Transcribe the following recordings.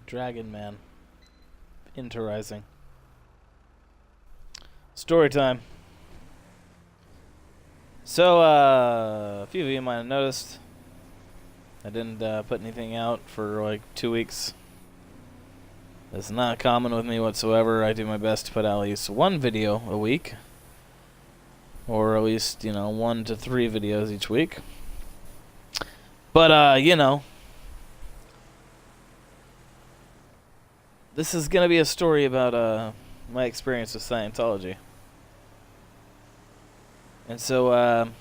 Dragon Man. Interesting. Story time. So, a few of you might have noticed I didn't put anything out for like 2 weeks. That's not common with me whatsoever. I do my best to put out at least one video a week. Or at least, 1 to 3 videos each week. But, this is going to be a story about my experience with Psi-Entology. And so,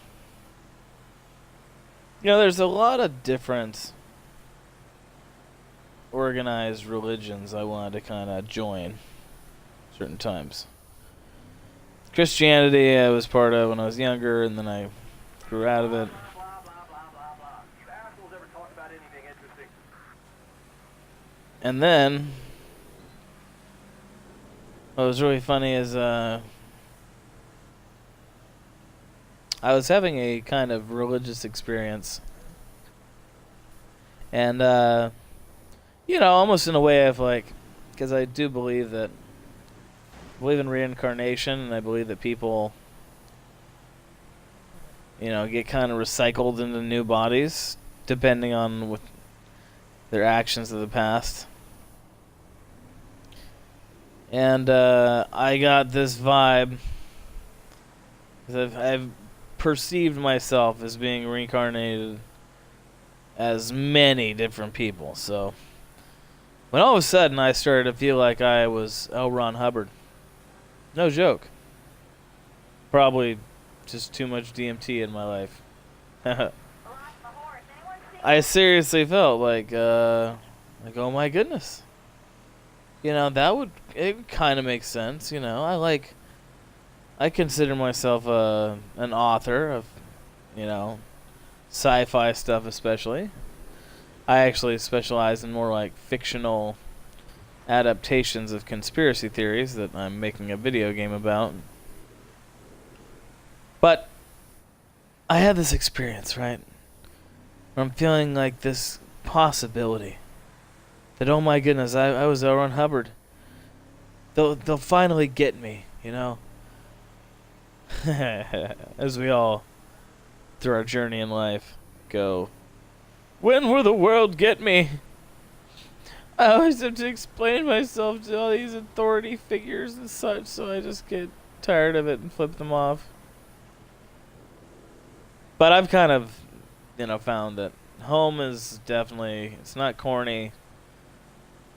there's a lot of different organized religions I wanted to kind of join certain times. Christianity I was part of when I was younger, and then I grew out of it. And then, what was really funny is I was having a kind of religious experience. And, almost in a way of like, because I do believe in reincarnation, and I believe that people, get kind of recycled into new bodies, depending on what their actions of the past. And I got this vibe, because I've perceived myself as being reincarnated as many different people. So when all of a sudden I started to feel like I was L. Ron Hubbard. No joke. Probably just too much DMT in my life. I seriously felt like, oh my goodness. It kind of makes sense, I consider myself an author of, sci-fi stuff especially. I actually specialize in more like fictional adaptations of conspiracy theories that I'm making a video game about. But I had this experience, right? Where I'm feeling like this possibility that, oh my goodness, I was L. Ron Hubbard. They'll finally get me, As we all, through our journey in life, go, when will the world get me? I always have to explain myself to all these authority figures and such, so I just get tired of it and flip them off. But I've kind of, found that home is definitely, it's not corny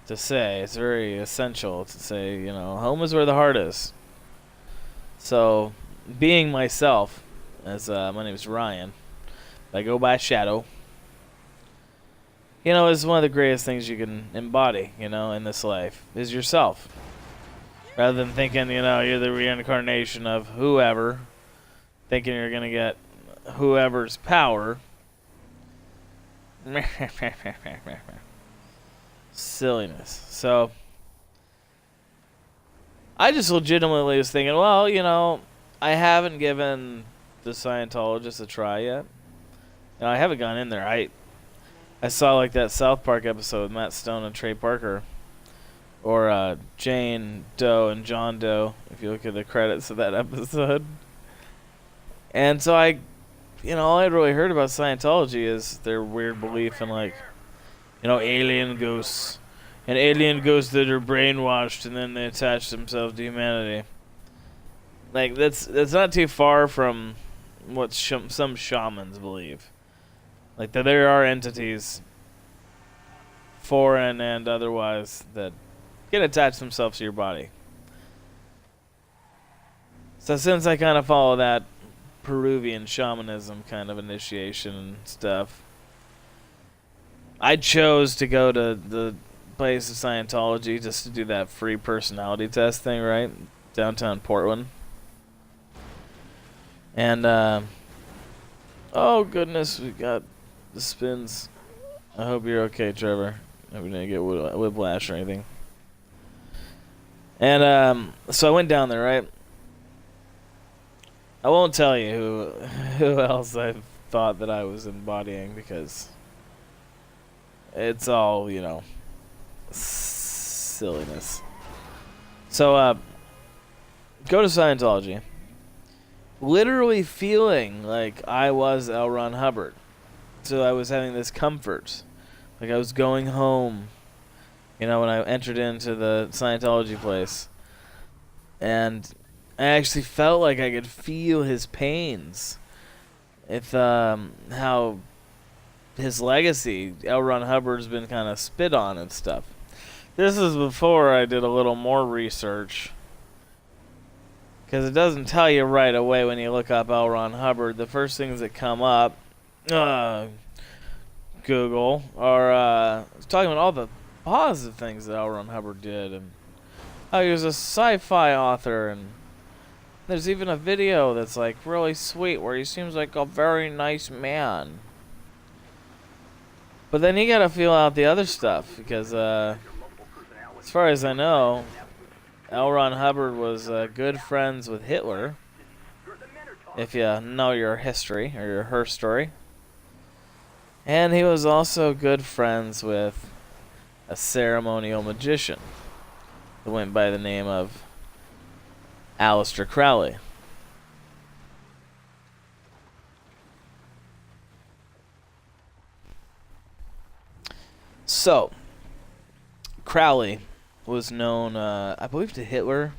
to say, it's very essential to say, home is where the heart is. So, being myself, as my name is Ryan, I go by Shadow, is one of the greatest things you can embody, in this life, is yourself. Rather than thinking, you're the reincarnation of whoever, thinking you're going to get whoever's power. Silliness. So, I just legitimately was thinking, well, I haven't given the Scientologist a try yet. I haven't gone in there. I saw like that South Park episode with Matt Stone and Trey Parker, or Jane Doe and John Doe, if you look at the credits of that episode. And so all I'd really heard about Scientology is their weird belief in like, alien ghosts, and alien ghosts that are brainwashed and then they attach themselves to humanity. Like that's not too far from what some shamans believe. Like that there are entities, foreign and otherwise, that can attach themselves to your body. So since I kind of follow that Peruvian shamanism kind of initiation and stuff, I chose to go to the place of Scientology just to do that free personality test thing, right? Downtown Portland. And, oh goodness, we got the spins. I hope you're okay, Trevor. I hope you didn't get whiplash or anything. And, so I went down there, right? I won't tell you who else I thought that I was embodying, because it's all, Silliness. So, go to Scientology. Literally feeling like I was L. Ron Hubbard. So I was having this comfort. Like I was going home, you know, when I entered into the Scientology place. And I actually felt like I could feel his pains. If, how his legacy, L. Ron Hubbard's been kind of spit on and stuff. This is before I did a little more research. Because it doesn't tell you right away when you look up L. Ron Hubbard. The first things that come up, Google, are talking about all the positive things that L. Ron Hubbard did. And how he was a sci-fi author. And there's even a video that's like really sweet where he seems like a very nice man. But then you gotta feel out the other stuff. Because as far as I know, L. Ron Hubbard was good friends with Hitler, if you know your history, or your her story. And he was also good friends with a ceremonial magician that went by the name of Aleister Crowley. So, Crowley was known, I believe, to Hitler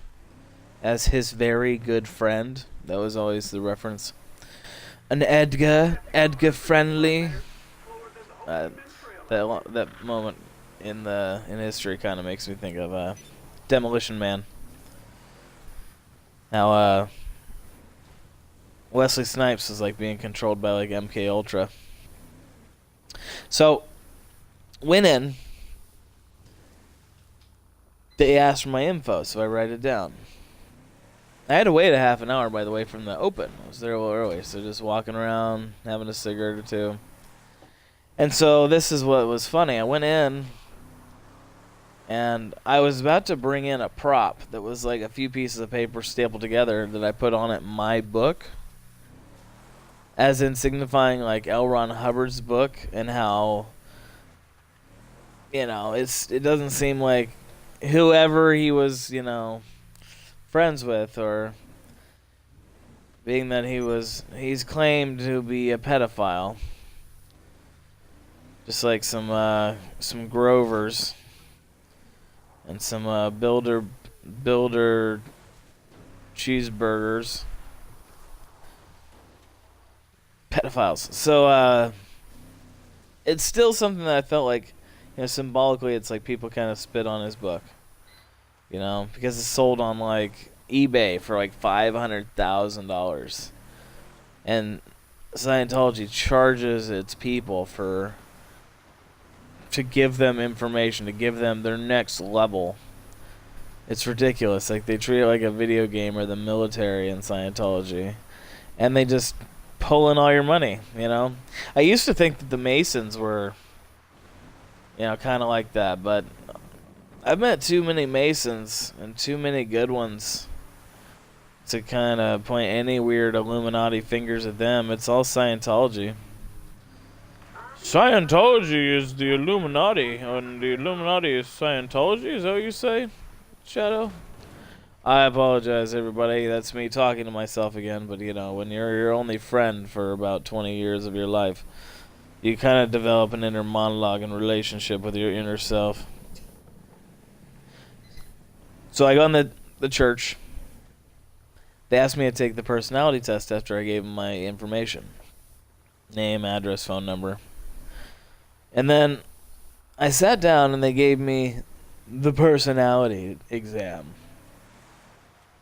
as his very good friend. That was always the reference. An Edgar friendly. That moment in history kind of makes me think of Demolition Man. Now, Wesley Snipes is like being controlled by like MK Ultra. So, went in. They asked for my info, so I write it down. I had to wait a half an hour, by the way, from the open. I was there a little early, so just walking around, having a cigarette or two. And so this is what was funny. I went in, and I was about to bring in a prop that was like a few pieces of paper stapled together that I put on it my book, as in signifying like L. Ron Hubbard's book and how, you know, it doesn't seem like whoever he was, you know, friends with, or being that he's claimed to be a pedophile, just like some Grovers and some builder cheeseburgers, pedophiles. So it's still something that I felt like, you know, symbolically, it's like people kind of spit on his book. You know, because it's sold on like eBay for like $500,000, and Scientology charges its people to give them information, to give them their next level. It's ridiculous. Like they treat it like a video game or the military in Scientology, and they just pull in all your money. You know, I used to think that the Masons were, you know, kind of like that, but I've met too many Masons and too many good ones to kind of point any weird Illuminati fingers at them. It's all Scientology. Scientology is the Illuminati, and the Illuminati is Scientology? Is that what you say, Shadow? I apologize, everybody. That's me talking to myself again, but you know, when you're your only friend for about 20 years of your life, you kind of develop an inner monologue and relationship with your inner self. So I go in the church. They asked me to take the personality test after I gave them my information. Name, address, phone number. And then I sat down and they gave me the personality exam,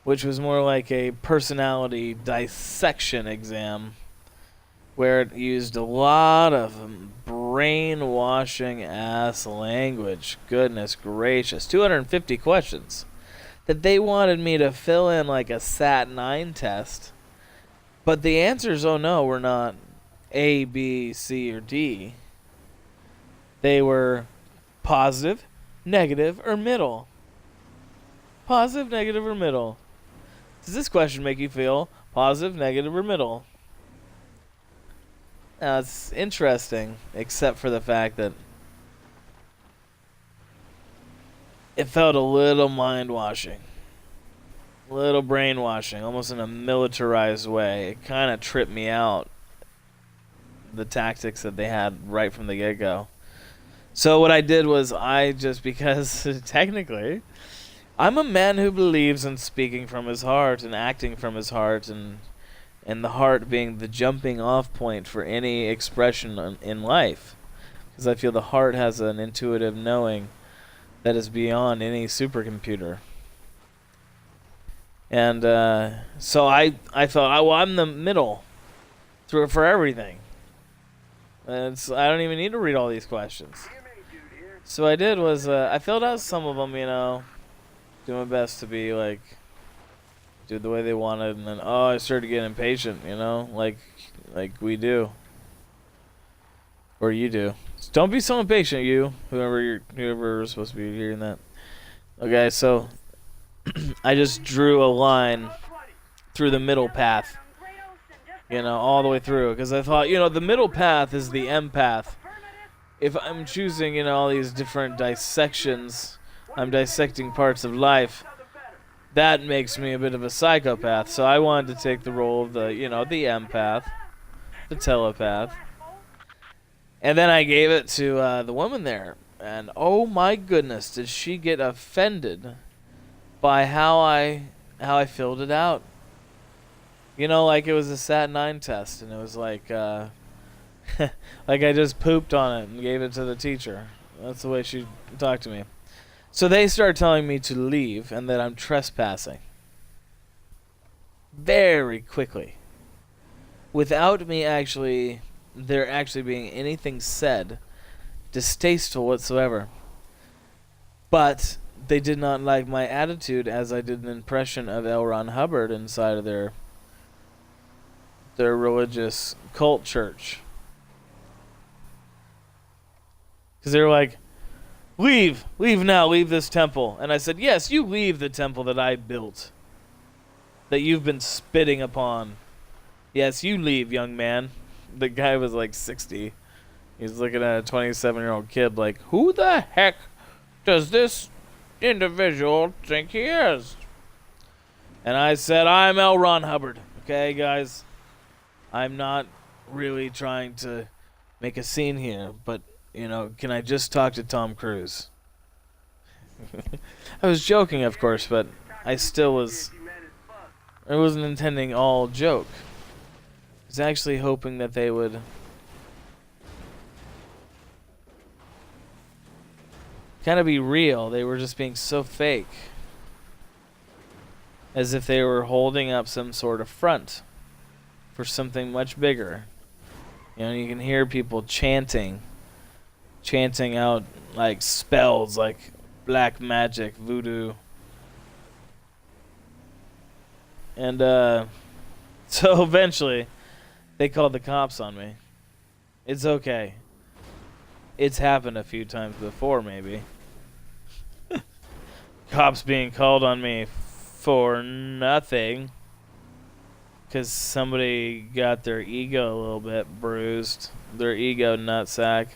which was more like a personality dissection exam, where it used a lot of brainwashing ass language. Goodness gracious. 250 questions that they wanted me to fill in like a Sat-9 test. But the answers, oh no, were not A, B, C, or D. They were positive, negative, or middle. Positive, negative, or middle. Does this question make you feel positive, negative, or middle? Now, it's interesting, except for the fact that it felt a little mind-washing. A little brainwashing, almost in a militarized way. It kind of tripped me out, the tactics that they had right from the get-go. So what I did was because technically, I'm a man who believes in speaking from his heart and acting from his heart, and the heart being the jumping off point for any expression in life. Because I feel the heart has an intuitive knowing that is beyond any supercomputer. And so I thought, well, I'm the middle for everything. I don't even need to read all these questions. So what I did was I filled out some of them, do my best to be like, do the way they wanted, and then I started getting impatient, like we do, or you do. So don't be so impatient, whoever is supposed to be hearing that. Okay, so I just drew a line through the middle path, all the way through, because I thought, the middle path is the empath. If I'm choosing, all these different dissections, I'm dissecting parts of life, that makes me a bit of a psychopath. So I wanted to take the role of the empath, the telepath. And then I gave it to the woman there. And oh my goodness, did she get offended by how I filled it out. Like it was a Sat-9 test, and it was like like I just pooped on it and gave it to the teacher. That's the way she talked to me. So they started telling me to leave and that I'm trespassing. Very quickly. Without there actually being anything said distasteful whatsoever. But they did not like my attitude, as I did an impression of L. Ron Hubbard inside of their religious cult church. Because they were like, leave now, leave this temple. And I said, yes, you leave the temple that I built, that you've been spitting upon. Yes, you leave, young man. The guy was like 60. He's looking at a 27-year-old kid like, who the heck does this individual think he is? And I said, I'm L. Ron Hubbard. Okay, guys? I'm not really trying to make a scene here, but, can I just talk to Tom Cruise? I was joking, of course, but I wasn't intending all joke. I was actually hoping that they would kind of be real. They were just being so fake, as if they were holding up some sort of front for something much bigger. You can hear people chanting out like spells, like black magic, voodoo. And so eventually they called the cops on me. It's okay. It's happened a few times before, maybe. Cops being called on me for nothing, because somebody got their ego a little bit bruised. Their ego nutsack.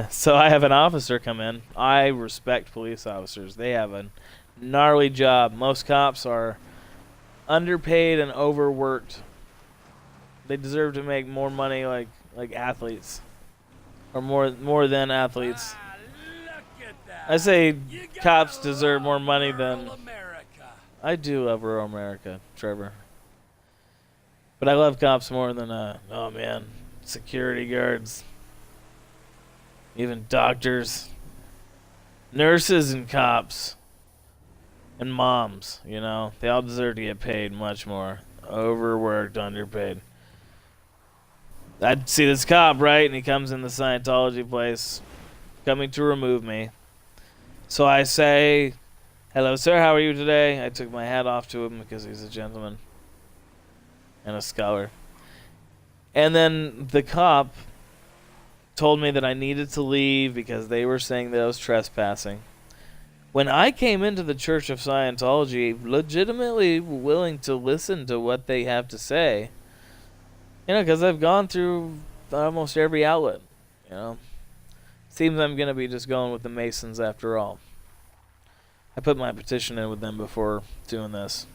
So I have an officer come in. I respect police officers. They have a gnarly job. Most cops are underpaid and overworked. They deserve to make more money like athletes. Or more than athletes. I say cops deserve more money than... I do love rural America, Trevor. But I love cops more than, security guards. Even doctors. Nurses and cops. And moms, They all deserve to get paid much more. Overworked, underpaid. I'd see this cop, right? And he comes in the Scientology place, coming to remove me. So I say, hello, sir, how are you today? I took my hat off to him because he's a gentleman and a scholar. And then the cop told me that I needed to leave because they were saying that I was trespassing. When I came into the Church of Scientology, legitimately willing to listen to what they have to say, because I've gone through almost every outlet, Seems I'm going to be just going with the Masons after all. I put my petition in with them before doing this.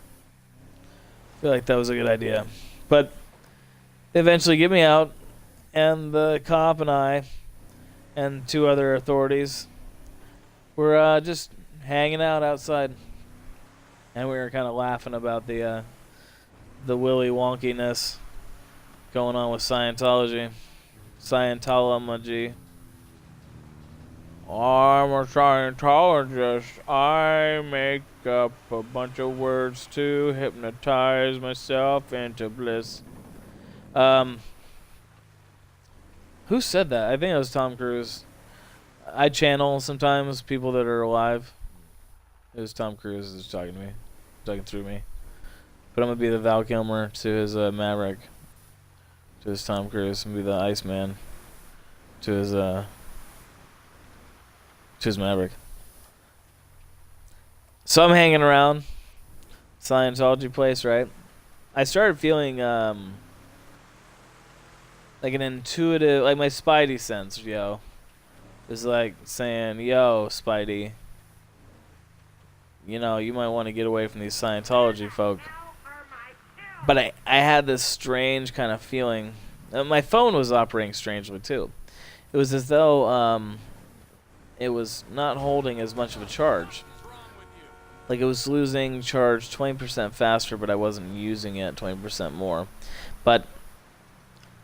I feel like that was a good idea. But they eventually get me out, and the cop and I and 2 other authorities were just hanging out outside. And we were kind of laughing about the willy wonkiness going on with Scientology. Scientology. I'm a Scientologist. I make up a bunch of words to hypnotize myself into bliss. Who said that? I think it was Tom Cruise. I channel sometimes people that are alive. It was Tom Cruise who's talking to me, talking through me. But I'm gonna be the Val Kilmer to his Maverick, to his Tom Cruise, and be the Iceman to his Maverick. So I'm hanging around Scientology place, right? I started feeling like an intuitive, like my Spidey sense, yo, is like saying, yo, Spidey, you know, you might want to get away from these Scientology folk. But I had this strange kind of feeling. My phone was operating strangely too. It was as though it was not holding as much of a charge. Like it was losing charge 20% faster, but I wasn't using it 20% more. But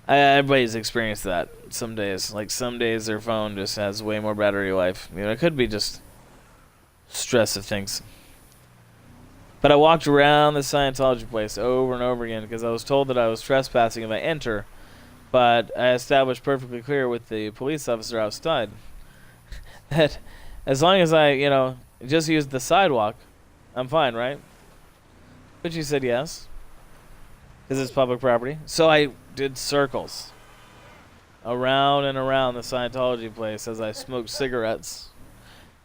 everybody's experienced that some days. Like some days their phone just has way more battery life. You know, it could be just stress of things. But I walked around the Scientology place over and over again because I was told that I was trespassing if I enter. But I established perfectly clear with the police officer outside that as long as I, you know, just use the sidewalk, I'm fine, right? But she said yes, because it's public property. So I did circles around and around the Scientology place as I smoked cigarettes.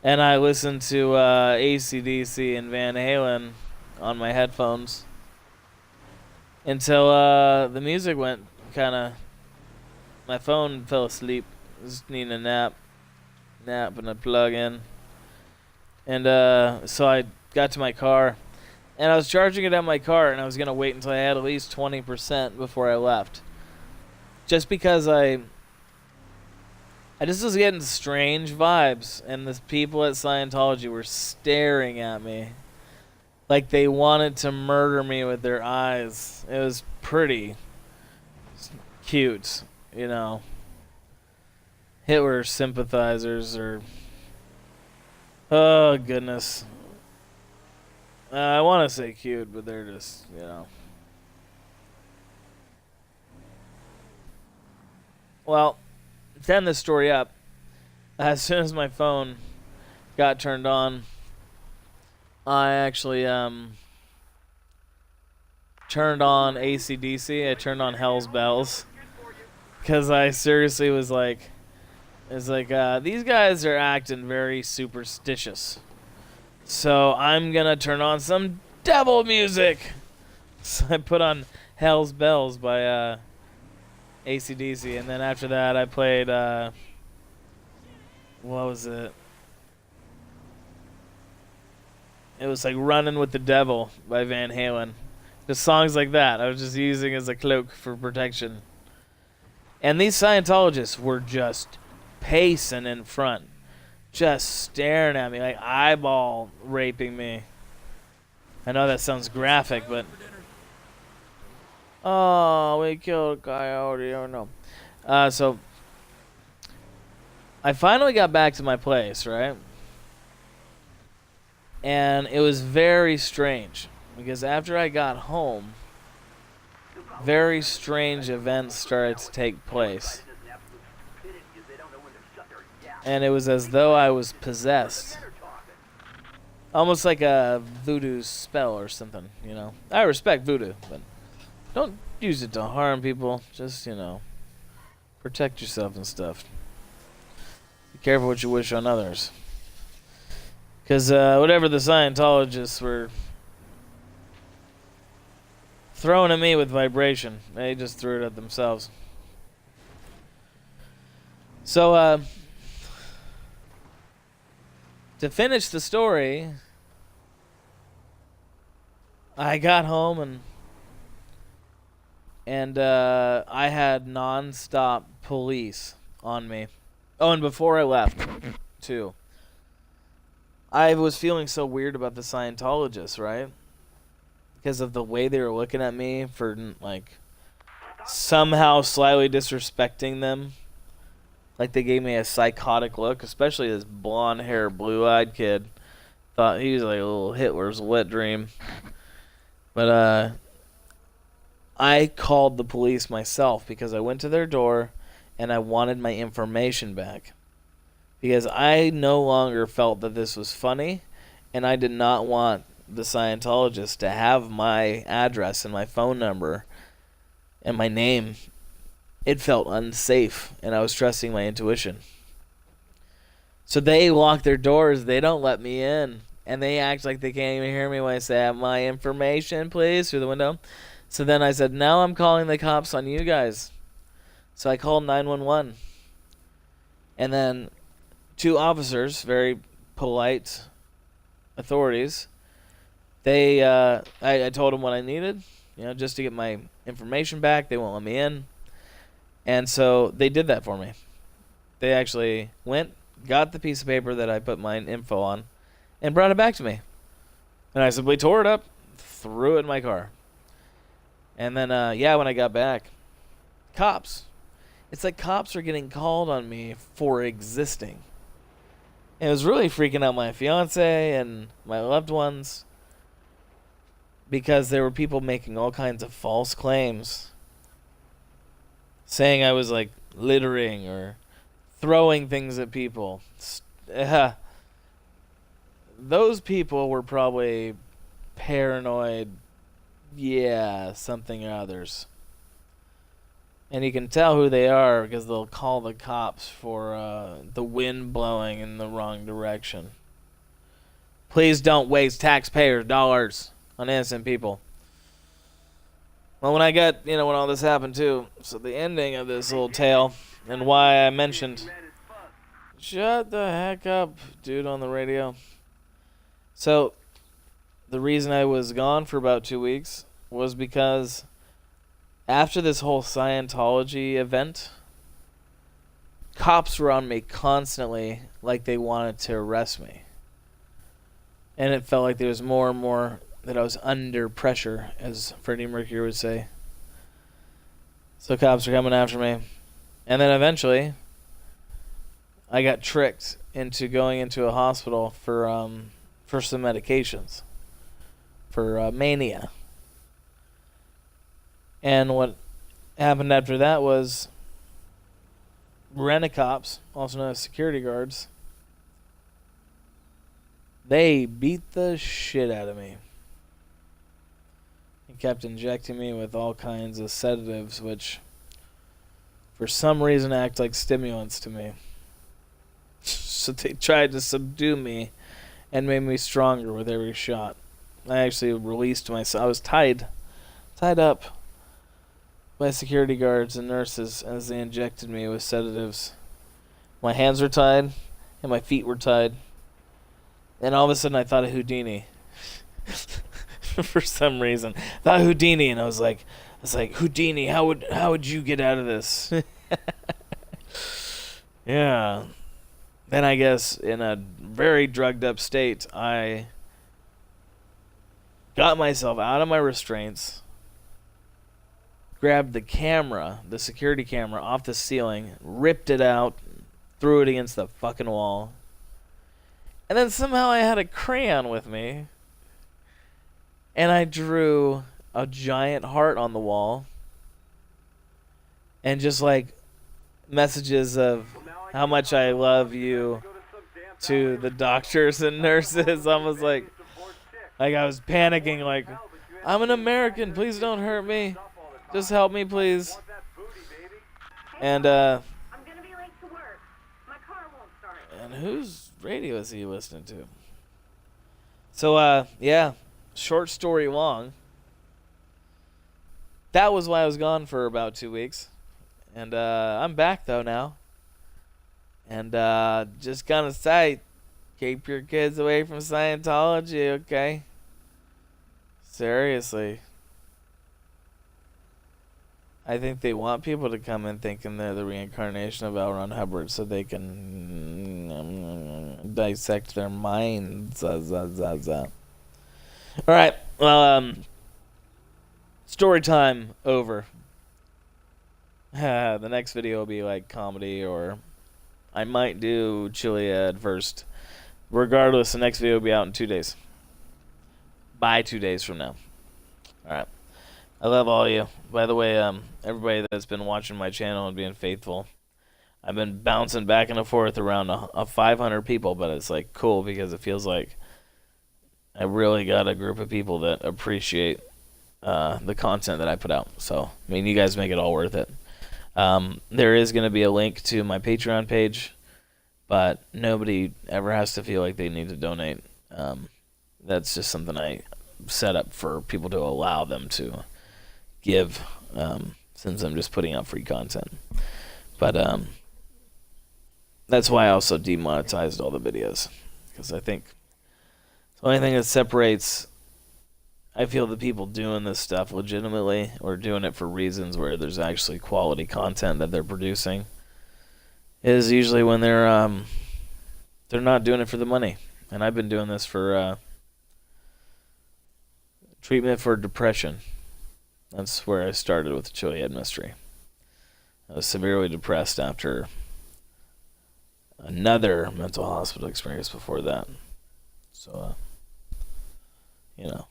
And I listened to AC/DC and Van Halen on my headphones until the music went kind of... My phone fell asleep. Just needing a nap and a plug in. And so I got to my car, and I was charging it at my car, and I was going to wait until I had at least 20% before I left. Just because I just was getting strange vibes, and the people at Scientology were staring at me like they wanted to murder me with their eyes. It was pretty cute, you know. Hitler sympathizers or... Oh, goodness. I want to say cute, but they're just, you know. Well, to end this story up, as soon as my phone got turned on, I actually turned on AC/DC. I turned on Hell's Bells because I seriously was like, it's like these guys are acting very superstitious, so I'm gonna turn on some devil music. So I put on Hell's Bells by AC/DC, and then after that I played what was it? It was like Running with the Devil by Van Halen. Just songs like that I was just using as a cloak for protection. And these Scientologists were just pacing in front, just staring at me, like eyeball raping me. I know that sounds graphic, but... Oh, we killed a coyote, oh no. So, I finally got back to my place, right? And it was very strange, because after I got home, very strange events started to take place. And it was as though I was possessed. Almost like a voodoo spell or something, you know. I respect voodoo, but don't use it to harm people. Just, you know, protect yourself and stuff. Be careful what you wish on others. Because whatever the Scientologists were throwing at me with vibration, they just threw it at themselves. So, to finish the story, I got home and I had non-stop police on me. Oh, and before I left, too, I was feeling so weird about the Scientologists, right? Because of the way they were looking at me for, like, somehow slightly disrespecting them. Like, they gave me a psychotic look, especially this blonde-haired, blue-eyed kid. Thought he was like a little Hitler's wet dream. But, I called the police myself because I went to their door and I wanted my information back. Because I no longer felt that this was funny, and I did not want the Scientologist to have my address and my phone number and my name. It felt unsafe, and I was trusting my intuition. So they lock their doors. They don't let me in, and they act like they can't even hear me when I say, "Have my information, please," through the window. So then I said, "Now I'm calling the cops on you guys." So I called 911. And then 2 officers, very polite authorities, I told them what I needed, just to get my information back. They won't let me in. And so they did that for me. They actually went, got the piece of paper that I put my info on, and brought it back to me. And I simply tore it up, threw it in my car. And then, when I got back, cops. It's like cops are getting called on me for existing. And it was really freaking out my fiance and my loved ones, because there were people making all kinds of false claims, saying I was like littering or throwing things at people. Those people were probably paranoid, something or others. And you can tell who they are because they'll call the cops for the wind blowing in the wrong direction. Please don't waste taxpayers' dollars on innocent people. Well, when I got, when all this happened too, so the ending of this little tale, and why I mentioned, shut the heck up, dude, on the radio. So, the reason I was gone for about 2 weeks was because after this whole Scientology event, cops were on me constantly like they wanted to arrest me. And it felt like there was more and more that I was under pressure, as Freddie Mercury would say. So cops were coming after me. And then eventually, I got tricked into going into a hospital for some medications for mania. And what happened after that was rent-a-cops, also known as security guards, they beat the shit out of me. He kept injecting me with all kinds of sedatives, which for some reason act like stimulants to me. So they tried to subdue me and made me stronger with every shot. I actually released myself. I was tied up by security guards and nurses as they injected me with sedatives. My hands were tied and my feet were tied. And all of a sudden I thought of Houdini. For some reason. I thought Houdini, and I was like, Houdini, how would you get out of this? Yeah. Then I guess in a very drugged up state, I got myself out of my restraints, grabbed the camera, the security camera, off the ceiling, ripped it out, threw it against the fucking wall. And then somehow I had a crayon with me, and I drew a giant heart on the wall, and just like messages of how much I love you to the doctors and nurses. Almost like I was panicking, like, I'm an American, please don't hurt me. Just help me, please. And I'm gonna be late to work. My car won't start. And whose radio is he listening to? So short story long. That was why I was gone for about 2 weeks. And I'm back though now. And just gonna say, Keep your kids away from Scientology, okay? Seriously. I think they want people to come in thinking they're the reincarnation of L. Ron Hubbard so they can dissect their minds. Alright, well, story time over. The next video will be like comedy, or I might do Chiliad first. Regardless, the next video will be out in 2 days. By 2 days from now. Alright. I love all of you. By the way, everybody that's been watching my channel and being faithful, I've been bouncing back and forth around a 500 people, but it's like cool because it feels like I really got a group of people that appreciate the content that I put out. So, I mean, you guys make it all worth it. There is going to be a link to my Patreon page, but nobody ever has to feel like they need to donate. That's just something I set up for people to allow them to give, since I'm just putting out free content. But that's why I also demonetized all the videos, because I think the only thing that separates, I feel, the people doing this stuff legitimately or doing it for reasons where there's actually quality content that they're producing is usually when they're not doing it for the money. And I've been doing this for treatment for depression. That's where I started with the Chiliad mystery. I was severely depressed after another mental hospital experience before that. So, you know,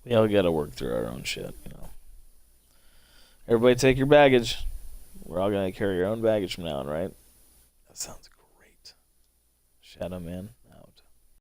we all gotta work through our own shit, you know. Everybody take your baggage. We're all gonna carry our own baggage from now on, right? That sounds great. Shadow Man.